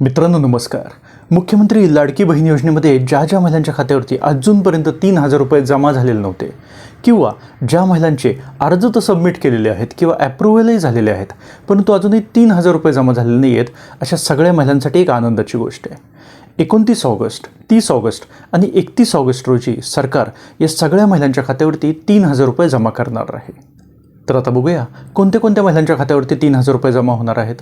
मित्रांनो नमस्कार. मुख्यमंत्री लाडकी बहीण योजनेमध्ये ज्या महिलांच्या खात्यावरती अजूनपर्यंत 3,000 रुपये जमा झालेले नव्हते किंवा ज्या महिलांचे अर्ज तर सबमिट केलेले आहेत किंवा ॲप्रुव्हलही झालेले आहेत परंतु अजूनही 3,000 रुपये जमा झालेले नाही आहेत, अशा सगळ्या महिलांसाठी एक आनंदाची गोष्ट आहे. 29 ऑगस्ट, 30 ऑगस्ट आणि 31 ऑगस्ट रोजी सरकार या सगळ्या महिलांच्या खात्यावरती 3,000 रुपये जमा करणार आहे. तर आता बघूया कोणत्या महिलांच्या खात्यावरती 3,000 रुपये जमा होणार आहेत.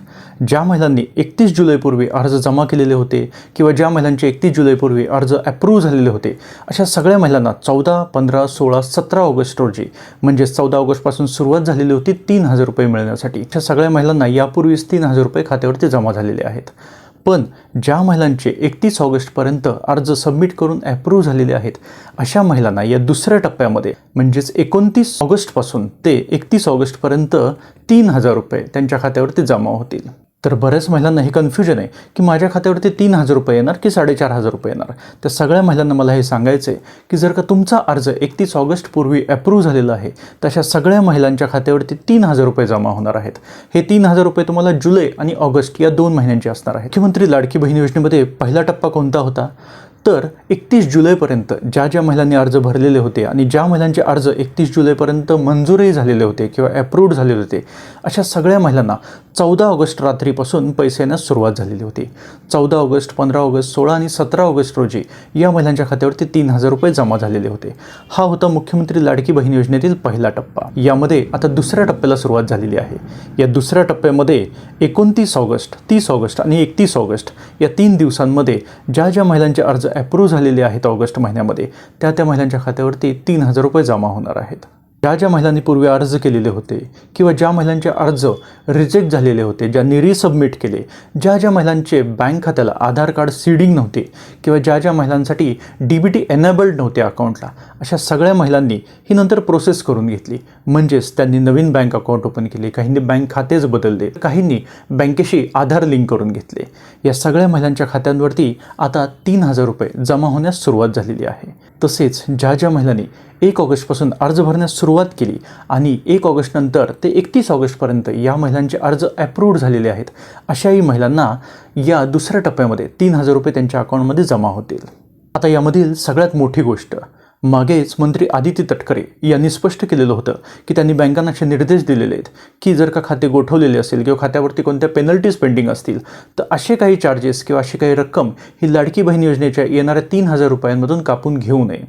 ज्या महिलांनी 31 जुलैपूर्वी अर्ज जमा केलेले होते किंवा ज्या महिलांचे 31 जुलैपूर्वी अर्ज ॲप्रूव्ह झालेले होते, अशा सगळ्या महिलांना 14, 15, 16, 17 ऑगस्ट रोजी म्हणजेच 14 ऑगस्टपासून सुरुवात झालेली होती 3,000 रुपये मिळण्यासाठी. अशा सगळ्या महिलांना यापूर्वीच 3,000 रुपये खात्यावरती जमा झालेले आहेत. पण ज्या महिलांचे 31 ऑगस्टपर्यंत अर्ज सबमिट करून ॲप्रूव्ह झालेले आहेत, अशा महिलांना या दुसऱ्या टप्प्यामध्ये म्हणजेच 29 ऑगस्टपासून ते 31 ऑगस्टपर्यंत 3,000 रुपये त्यांच्या खात्यावरती जमा होतील. तर बऱ्याच महिलांना हे कन्फ्युजन आहे की माझ्या खात्यावरती 3,000 रुपये येणार की 4,500 रुपये येणार. त्या सगळ्या महिलांना मला हे सांगायचं आहे की जर का तुमचा अर्ज 31 ऑगस्टपूर्वी ॲप्रूव्ह झालेला आहे तर अशा सगळ्या महिलांच्या खात्यावरती 3,000 रुपये जमा होणार आहेत. हे 3,000 रुपये तुम्हाला जुलै आणि ऑगस्ट या 2 महिन्यांचे असणार आहे. मुख्यमंत्री लाडकी बहीण योजनेमध्ये पहिला टप्पा कोणता होता तर 31 जुलैपर्यंत ज्या महिलांनी अर्ज भरलेले होते आणि ज्या महिलांचे अर्ज 31 जुलैपर्यंत मंजूरही झालेले होते किंवा ॲप्रूव्ड झालेले होते, अशा सगळ्या महिलांना 14 ऑगस्ट रात्रीपासून पैसे येण्यास सुरुवात झालेली होती. 14 ऑगस्ट, 15 ऑगस्ट, 16 आणि 17 ऑगस्ट रोजी या महिलांच्या खात्यावरती 3,000 रुपये जमा झालेले होते. हा होता मुख्यमंत्री लाडकी बहीण योजनेतील पहिला टप्पा. यामध्ये आता दुसऱ्या टप्प्याला सुरुवात झालेली आहे. या दुसऱ्या टप्प्यामध्ये 29 ऑगस्ट, 30 ऑगस्ट आणि 31 ऑगस्ट या 3 दिवसांमध्ये ज्या महिलांचे अर्ज ॲप्रूव्ह झालेले आहेत ऑगस्ट महिन्यामध्ये, त्या महिलांच्या खात्यावरती 3,000 रुपये जमा होणार आहेत. ज्या महिलांनी पूर्वी अर्ज केलेले होते किंवा ज्या महिलांचे अर्ज रिजेक्ट झालेले होते, ज्यांनी रिसबमिट केले, ज्या महिलांचे बँक खात्याला आधार कार्ड सीडिंग नव्हते किंवा ज्या महिलांसाठी DBT एनेबल्ड नव्हते अकाउंटला, अशा सगळ्या महिलांनी ही नंतर प्रोसेस करून घेतली. म्हणजेच त्यांनी नवीन बँक अकाउंट ओपन केले, काहींनी बँक खातेच बदलले, काहींनी बँकेशी आधार लिंक करून घेतले. या सगळ्या महिलांच्या खात्यांवरती आता 3,000 रुपये जमा होण्यास सुरुवात झालेली आहे. तसेच ज्या महिलांनी 1 ऑगस्टपासून अर्ज भरण्यास सुरुवात केली आणि 1 ऑगस्टनंतर ते 31 ऑगस्टपर्यंत या महिलांचे अर्ज ॲप्रूव्ड झालेले आहेत, अशाही महिलांना या दुसऱ्या टप्प्यामध्ये 3,000 रुपये त्यांच्या अकाउंटमध्ये जमा होतील. आता यामधील सगळ्यात मोठी गोष्ट, मागेच मंत्री आदिती तटकरे यांनी स्पष्ट केलेलं होतं की त्यांनी बँकांना असे निर्देश दिलेले आहेत की जर का खाते गोठवलेले असेल किंवा खात्यावरती कोणत्या पेनल्टीज पेंडिंग असतील तर असे काही चार्जेस किंवा अशी काही रक्कम ही लाडकी बहीण योजनेच्या येणाऱ्या 3,000 रुपयांमधून कापून घेऊ नये.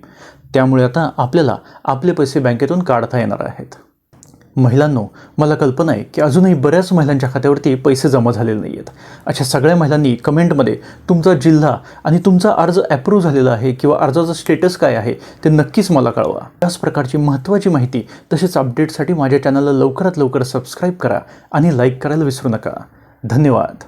त्यामुळे आता आपल्याला आपले पैसे बँकेतून काढता येणार आहेत. महिलांनो, मला कल्पना आहे की अजूनही बऱ्याच महिलांच्या खात्यावरती पैसे जमा झालेले नाही आहेत. अशा सगळ्या महिलांनी कमेंटमध्ये तुमचा जिल्हा आणि तुमचा अर्ज ॲप्रूव्ह झालेला आहे किंवा अर्जाचं स्टेटस काय आहे ते नक्कीच मला कळवा. त्याच प्रकारची महत्त्वाची माहिती तसेच अपडेटसाठी माझ्या चॅनलला लवकरात लवकर सबस्क्राईब करा आणि लाईक करायला विसरू नका. धन्यवाद.